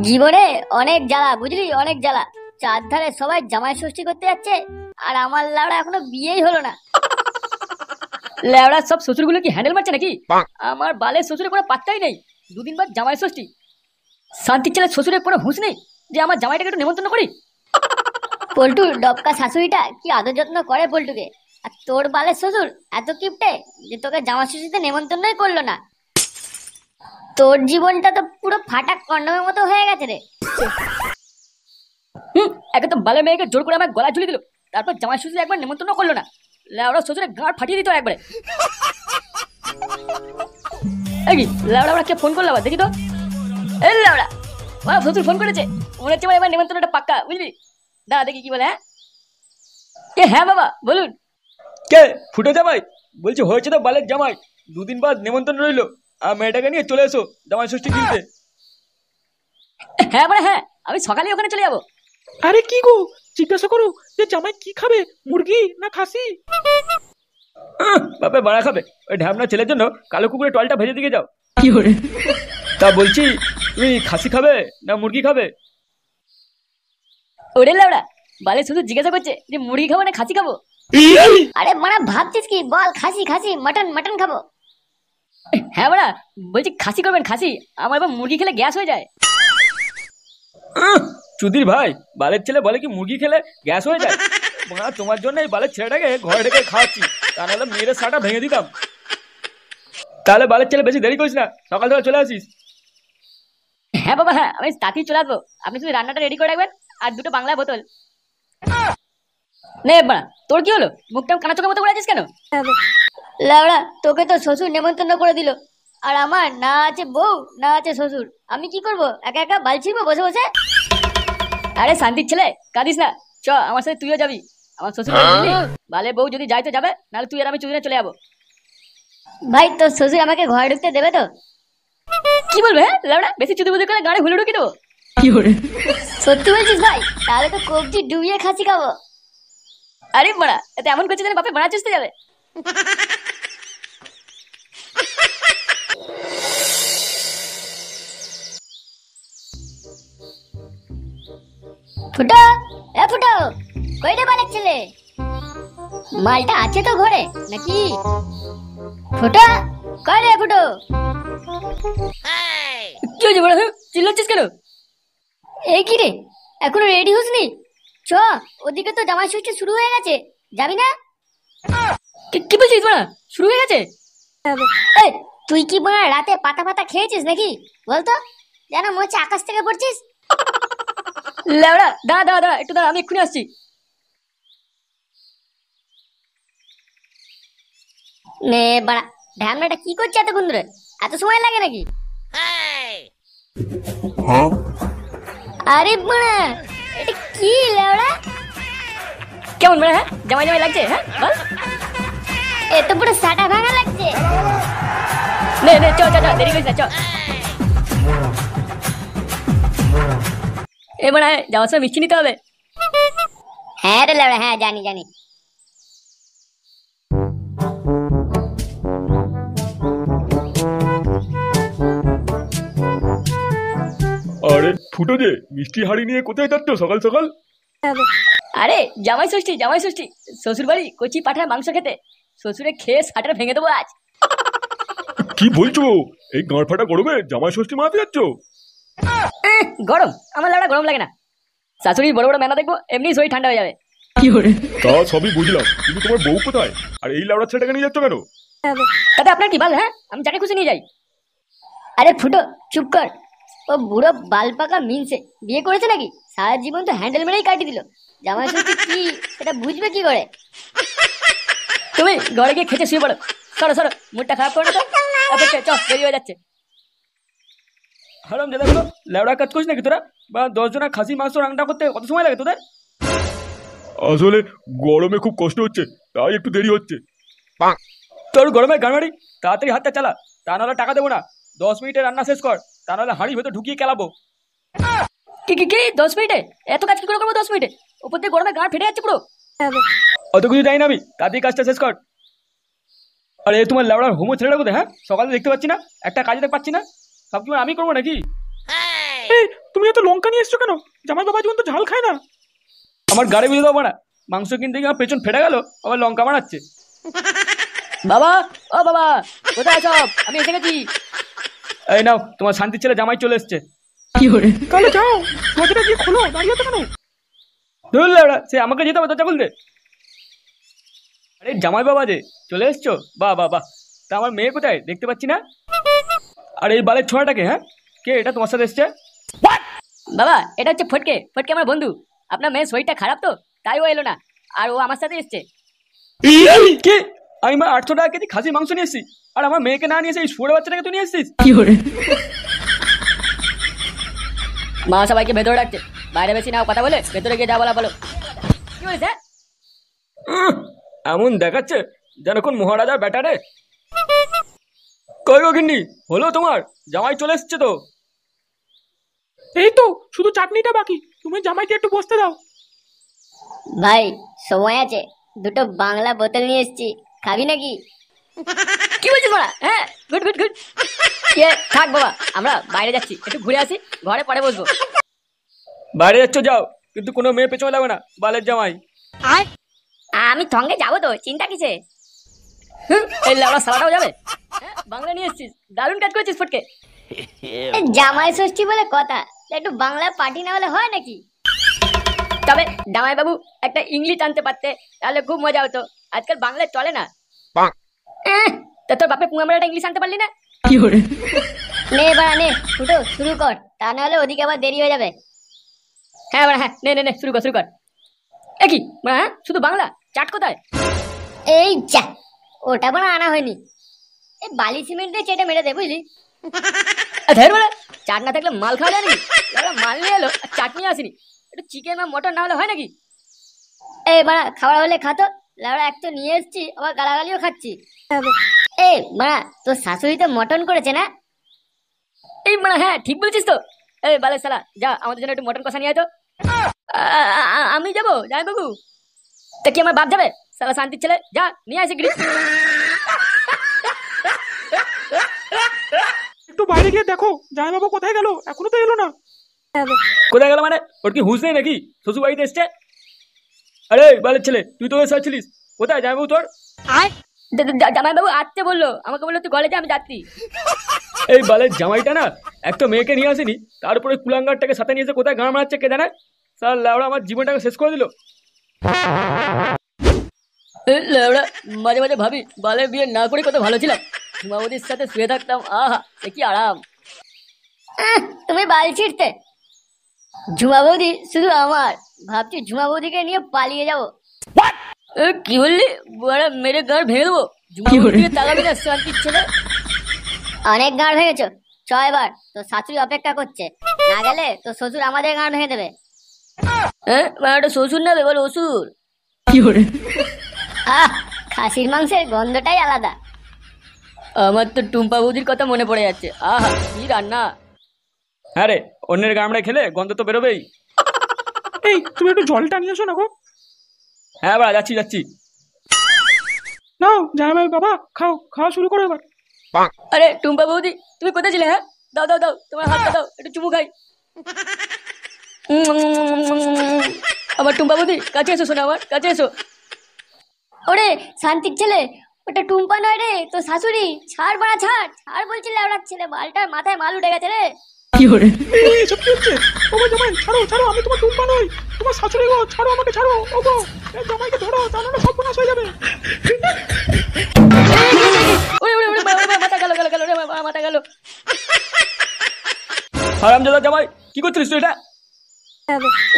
জীবনে অনেক জ্বালা বুঝলি, অনেক জ্বালা। চারধারে সবাই জামাই ষষ্ঠী করতে যাচ্ছে, আর আমার লাউড়া এখনো বিয়েই হলো না। লেওড়া সব শ্বশুরগুলো কি হ্যান্ডেল মারছে নাকি? আমার বালের শ্বশুরের কোনো পাত্তাই নেই। দুদিন বাদ জামাই ষষ্ঠী, শান্তির ছেলে শ্বশুরের কোনো হুঁশ নেই যে আমার জামাইটাকে একটু নেমন্তন্ন করি। পল্টুর ডবকা শাশুড়িটা কি আদর যত্ন করে পল্টুকে, আর তোর বালের শ্বশুর এত কিপটে যে তোকে জামাই ষষ্ঠীতে নেমন্তন্নই করলো না। তোর জীবনটা তো পুরো ফাটা কন্ডমের মতো হয়ে গেছে রে। একে তো বালের মেয়েকে জোর করে আমার গলা ঝুলিয়ে দিল, তারপর জামাই ষষ্ঠী একবার নেমন্তন্ন করলো না। লেওড়া শ্বশুরের গাঁট ফাটিয়ে দিত একবারে। এই লেওড়া ওরা কে ফোন করলো আবার দেখি তো। এই লেওড়া ওরা শ্বশুর ফোন করেছে, মনে হচ্ছে এবার নেমন্তন্নটা পাক্কা বুঝলি। দাঁড়া দেখি কি বলে। হ্যাঁ বাবা বলুন। কে ফুটে জামাই? বলছি হয়েছে তো বালের জামাই, দুদিন বাদ নেমন্তন্ন রইলো, আর মেয়েটাকে নিয়ে চলে এসো জামাই ষষ্ঠী কিনতে। হ্যাঁ বলে হ্যাঁ, আমি সকালে ওখানে চলে যাবো। আরে কি গো, জিজ্ঞাসা করো যে জামাই কি খাবে, মুরগি না খাসি? বাপে বাড়া খাবে, ওই ঢ্যামনা ছেলের জন্য কালো কুকুরের টলটা ভেজে দিকে যাও। কি করে? তা বলছি তুমি খাসি খাবে না মুরগি খাবে? ওরে লাউড়া বালে শুধু জিজ্ঞাসা করছে যে মুরগি খাবো না খাসি খাবো। আরে মারা ভাবছিস কি, বল খাসি খাসি মাটন মাটন খাবো। হ্যাঁ বড়া বলছি খাসি করবেন খাসি, আমার এবার মুরগি খেলে গ্যাস হয়ে যায়। চুদির ভাই, বালের ছেলে বলে কি মুরগি খেলে গ্যাস হয়ে যায়? তোমার জন্য এই বালের ছেলেটাকে ঘরে ঢেকে খাওয়াচ্ছি, তা নাহলে মেয়ের সাটা ভেঙে দিতাম। তাহলে বালের ছেলে বেশি দেরি করিস না, সকাল সকাল চলে আসিস। হ্যাঁ বাবা হ্যাঁ, আমি তাড়াতাড়ি চলে আসবো। আপনি শুধু রান্নাটা রেডি করে রাখবেন, আর দুটো বাংলা বোতল। নে বাড়া তোর কি হলো, মুখটা কানা চোখের মতো করে আছিস কেন? লাউড়া তোকে তো শ্বশুর নেমন্তন্ন করে দিল, আর আমার না আছে বউ না আছে শ্বশুর, আমি কি করব? একা একা বাল ছিড়বো বসে বসে? আরে শান্তির ছেলে কাঁদিস না, চ আমার সাথে তুইও যাবি। আমার শ্বশুর বালে বউ যদি যাই তো যাবে, নাহলে তুই আর আমি চুদিনে চলে যাবো। ভাই তোর শ্বশুর আমাকে ঘরে ঢুকতে দেবে তো? কি বলবে লাউড়া, বেশি চুদি বুদি করে গাড়ি হুলে ঢুকি দেবো। কি করে? সত্যি বলছিস ভাই? তাহলে তো কবজি ডুবিয়ে খাসি খাবো। আরে বড়া এতে এমন করছিস যেন বাপে বাড়া চুষতে যাবে। ফুটো এ ফুটো, কই রে বালের ছেলে? মালটা আছে তো ঘরে নাকি? ফুটো কই রে ফুটো? কি হয়েছে বড়া, চিল্লাচ্ছিস কেন? এই কি রে এখনো রেডি হসনি? চ ওদিকে তো জামাই ষষ্ঠী শুরু হয়ে গেছে, যাবি না? কি বলছিস বড়া, শুরু হয়ে গেছে? এই তুই কি বড়া রাতে পাতা পাতা খেয়েছিস নাকি বলতো? যেন মনে হচ্ছে আকাশ থেকে পড়ছিস। লেওড়া দাঁড়া দাঁড়া দাঁড়া একটু দাঁড়া, আমি এক্ষুনি আসছি। নে বাড়া ঢ্যামনাটা কি করছে এতক্ষণ ধরে, এত সময় লাগে নাকি? আরে বাড়া এটা কি লেওড়া, কেমন বাড়া? হ্যাঁ জামাই জামাই লাগছে? হ্যাঁ বল, এ তো পুরো সাটা ভাঙা লাগছে। নে নে চ চ চ, দেরি করিস না চ। এবার যাওয়ার সময় মিষ্টি নিতে হবে। হ্যাঁ রে লেওড়া, হ্যাঁ জানি জানি। আরে ফুটো যে মিষ্টি হাড়ি নিয়ে কোথায় যাচ্ছ সকাল সকাল? আরে জামাই ষষ্ঠী জামাই ষষ্ঠী, শ্বশুর বাড়ি কচি পাঠার মাংস খেতে। শ্বশুরে খেয়ে সাটার ভেঙে দেবো আজ। কি বলছো, এই গাঁড় ফাটা গরমে জামাই ষষ্ঠী মানাতে যাচ্ছ? গরম? আমার লাউড়া গরম লাগে না। শাশুড়ির বড় বড় মেলা দেখবো, এমনি শরীর ঠান্ডা হয়ে যাবে। কি করে? তা সবই বুঝলাম, কিন্তু তোমার বউ কোথায়? আর এই লাউড়া ছেলেটাকে নিয়ে যাচ্ছ কেন? তাতে আপনার কি বাল? হ্যাঁ আমি যাকে খুশি নিয়ে যাই। আরে ফুটো চুপ কর, ও বুড়ো বাল পাকা মিনসে বিয়ে করেছে নাকি? সারা জীবন তো হ্যান্ডেল মেরেই কাটিয়ে দিল, জামাই ষষ্ঠী কি সেটা বুঝবে কি করে? তুমি ঘরে গিয়ে খেতে শুয়ে পড়ো। সরো সরো, মুডটা খারাপ করো না তো। অপেক্ষা চ, দেরি হয়ে যাচ্ছে। হারাম দাদাগুলো, লেওড়া কাজ করিস নাকি তোরা? বা 10 জনা খাসি মাংস রান্না করতে কত সময় লাগে তোদের? আসলে গরমে খুব কষ্ট হচ্ছে, তাই একটু দেরি হচ্ছে। তোর গরমে গানমারি, তাড়াতাড়ি হাতটা চালা, তা নাহলে টাকা দেবো না। 10 মিনিটে রান্না শেষ কর, তা নাহলে হাঁড়ি ভেতর ঢুকিয়ে খেলাবো। কি কি কি 10 মিনিটে? এত কাজ কি করে করবো 10 মিনিটে? উপর দিয়ে গরমে গাঁ ফেটে যাচ্ছে পুরো। অত কিছু যাই না আমি, তাড়াতাড়ি কাজটা শেষ কর। আরে তোমার লেওড়ার হোমো ছেলেটা কোথায়? হ্যাঁ সকালে দেখতে পাচ্ছি না, একটা কাজে দেখতে পাচ্ছি না। সব কি আমি করবো নাকি? এই তুমি এত লঙ্কা নিয়ে এসছো কেন? জামাই বাবা জীবন তো ঝাল খায় না। আমার গাড়ি বুঝে দাও মারা, মাংস কিনতে গিয়ে আমার পেছন ফেটে গেল, আবার লঙ্কা মারাচ্ছে। বাবা, ও বাবা, কোথায় সব? আমি এসে গেছি। এই নাও তোমার শান্তির ছেলে জামাই চলে এসছে। তাহলে যাও, দরজাটা গিয়ে খোলো, দাঁড়িয়ে তো কেন? ধরলে ওরা, সে আমাকে যেতে হবে দরজা খুলতে। আরে জামাই বাবা যে চলে এসছো, বাহ বাহ বাহ। তা আমার মেয়ে কোথায় দেখতে পাচ্ছি না? আর এই বালের ছোঁয়াটাকে, হ্যাঁ কে এটা তোমার সাথে এসছে? বাবা, এটা হচ্ছে ফটকে। ফটকে আমার বন্ধু। আপনার মেয়ের শরীরটা খারাপ তো, তাই ও এলো না, আর ও আমার সাথে এসছে। কে? আমি মা 800 টাকা কেজি খাসির মাংস নিয়ে এসেছি, আর আমার মেয়েকে না নিয়ে এসে এই শুয়োরের বাচ্চাটাকে তুই নিয়ে এসেছিস? মা সবাইকে ভেতরে ডাকছে, বাইরে বেশি নাও কথা বলে ভেতরে গিয়ে যা বলা বলো। কি বলেছে? এমন দেখাচ্ছে যেন কোন মহারাজার ব্যাটারে। কই গো গিন্নি, হলো তোমার? জামাই চলে এসছে তো। এই তো শুধু চাটনিটা বাকি, তুমি জামাইকে একটু বসতে দাও। ভাই সময় আছে, দুটো বাংলা বোতল নিয়ে এসেছি, খাবি নাকি? কি বলছিস বড়া? হ্যাঁ, গুড গুড গুড। থাক বাবা, আমরা বাইরে যাচ্ছি, একটু ঘুরে আসি, ঘরে পরে বসবো। বাইরে যাচ্ছ যাও, কিন্তু কোনো মেয়ে পেছনে লাগবে না, বালের জামাই। আমি সঙ্গে যাবো তো, চিন্তা কিসে? এই লাউড়া সালাটাও যাবে? হ্যাঁ, বাংলা নিয়ে এসেছিস, দারুণ কাজ করেছিস ফটকে। জামাই ষষ্ঠী বলে কথা, একটু বাংলা পার্টি না হলে হয় নাকি? তবে জামাই বাবু একটা ইংলিশ আনতে পারতে, তাহলে খুব মজা হতো। আজকাল বাংলা চলে না। তা তোর বাপে পুঙ্গামারা ইংলিশ আনতে পারলি না? নে বাড়া নে, ফুটো শুরু কর, তা না হলে ওদিকে আবার দেরি হয়ে যাবে। হ্যাঁ বাড়া হ্যাঁ, নে নে নে, শুরু কর শুরু কর। একই হ্যাঁ, শুধু বাংলা চাট কোথায়? এই যা, ওটা বাড়া আনা হয়নি। এই বালি সিমেন্ট দিয়ে চেটে মেরে দে, বুঝলি? ধের বলে, চাট না থাকলে মাল খাওয়া যায় নাকি? মাল নিয়ে এলো আর চাটনি আসেনি, একটু চিকেন বা মটন না হলে হয় নাকি? এই বাড়া খাওয়া হলে খাতো, লাউড়া এক তো নিয়ে এসছি, আবার গালাগালিও খাচ্ছি। এই বাড়া, তোর শাশুড়ি তো মটন করেছে না? এই বাড়া হ্যাঁ, ঠিক বলছিস তো। এই বালে শালা, যা আমাদের জন্য একটু মটন কষা নিয়ে আয় তো। আমি যাবো যাই বাবু? তা কি আমার বাপ যাবে? শালা শান্তির ছেলে, যা নিয়ে আসে গিরি। একটু বাইরে গিয়ে দেখো জামাই বাবা কোথায় গেল, এখনো তো এলো না। কোথায় গেল মানে? ওর কি হুঁশ নেই নাকি? শ্বশুর বাড়িতে এসছে। আরে বালের ছেলে, তুই তো এসে ছিলিস, কোথায় যাবো তোর? জামাই বাবু আসতে বললো, আমাকে বললো তুই ঘরে যা, আমি যাচ্ছি। এই বালের জামাইটা না, একটা মেয়েকে নিয়ে আসেনি, তারপরে কুলাঙ্গারটাকে সাথে নিয়ে এসে কোথায় গান মারাচ্ছে কে জানে। স্যার লাউড়া আমার জীবনটাকে শেষ করে দিল। লাউড়া, মাঝে মাঝে ভাবি বালের বিয়ে না করে কত ভালো ছিলাম, ঝুমাবতির সাথে শুয়ে থাকতাম, আহা সে কি আরাম। তুমি বাল ছিড়তে, ঝুমা বৌদি শুধু আমার, ভাবছি ঝুমা বৌদিকে নিয়ে পালিয়ে যাবো। কি বললি? বড় মেরে গাঁড় ভেঙে দেবো। ঝুমা বৌদিকে তাকাবি না, শান্তির ছেলে। অনেক গাঁড় ভেঙেছো, চ এবার, তো শাশুড়ি অপেক্ষা করছে, না গেলে তো শ্বশুর আমাদের গাঁড় ভেঙে দেবে। হ্যাঁ, ওটা শ্বশুর নেবে বল, অসুর। আহ, খাসির মাংসের গন্ধটাই আলাদা। আমার তো টুম্পা বৌদির কথা মনে পড়ে যাচ্ছে, আহা কি রান্না। হ্যাঁ রে, অন্যের গামড়া খেলে গন্ধ তো বেরোবেই। এই তুমি একটু জলটা নিয়ে এসো না গো। হ্যাঁ বাড়া, যাচ্ছি যাচ্ছি। নাও জামাই বাবা, খাও, খাওয়া শুরু করো এবার। আরে টুম্পা বৌদি, তুমি কোথায় ছিলে? হ্যাঁ, দাও দাও দাও, তোমার হাতটা দাও, একটু চুমু খাই। আমার টুম্পা বৌদি, কাছে এসো শোনা, আমার কাছে এসো। ওরে শান্তির ছেলে, ওটা টুম্পা নয় রে, তো শাশুড়ি। ছাড় বাড়া, ছাড় ছাড় বলছিলে, ওনার ছেলে মালটার মাথায় মাল উঠে গেছে রে। এসব কি হচ্ছে? ও গো জামাই, ছাড়ো ছাড়ো, আমি তোমার টুম্পা নই, তোমার শাশুড়ি গো, ছাড়ো আমাকে, ছাড়ো। ও গো, এই জামাইকে ধরো, তা নাহলে সর্বনাশ হয়ে যাবে। ওরে ওরে ওরে, মাথা গেল গেল গেল রে, মাথা গেল। হারামজাদা জামাই, কি করছিস তুই এটা?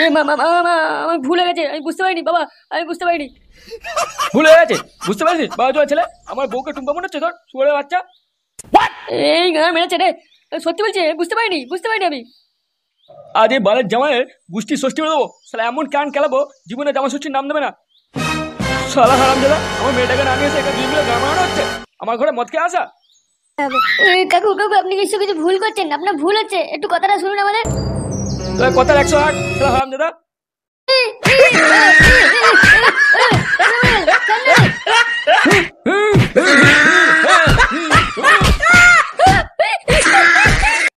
এ মা মা মা, আমার ভুল হয়ে গেছে, আমি বুঝতে পারিনি বাবা, আমি বুঝতে পারিনি। ভুল হয়ে গেছে, বুঝতে পারছিস? বাবা জোয়া ছেলে, আমার বউকে টুম্পা মনে হচ্ছে তোর, শুয়োরের বাচ্চা। এই গান মেরেছে রে, সত্যি বলছি, বুঝতে পারিনি, বুঝতে পারিনি আমি। আজ এই বালের জামাইয়ের গুষ্টি ষষ্ঠী করে দেবো, শালা এমন কান খেলাবো, জীবনে জামা ষষ্ঠীর নাম দেবে না। শালা হারামজাদা, আমার মেয়েটাকে না নিয়ে এসে এখানে দুই গান মারানো হচ্ছে, আমার ঘরে মদ খেয়ে আসা। কাকু কাকু, আপনি কিছু কিছু ভুল করছেন, আপনার ভুল হচ্ছে, একটু কথাটা শুনুন আমাদের। তোর কথার 108, শালা হারামজাদা।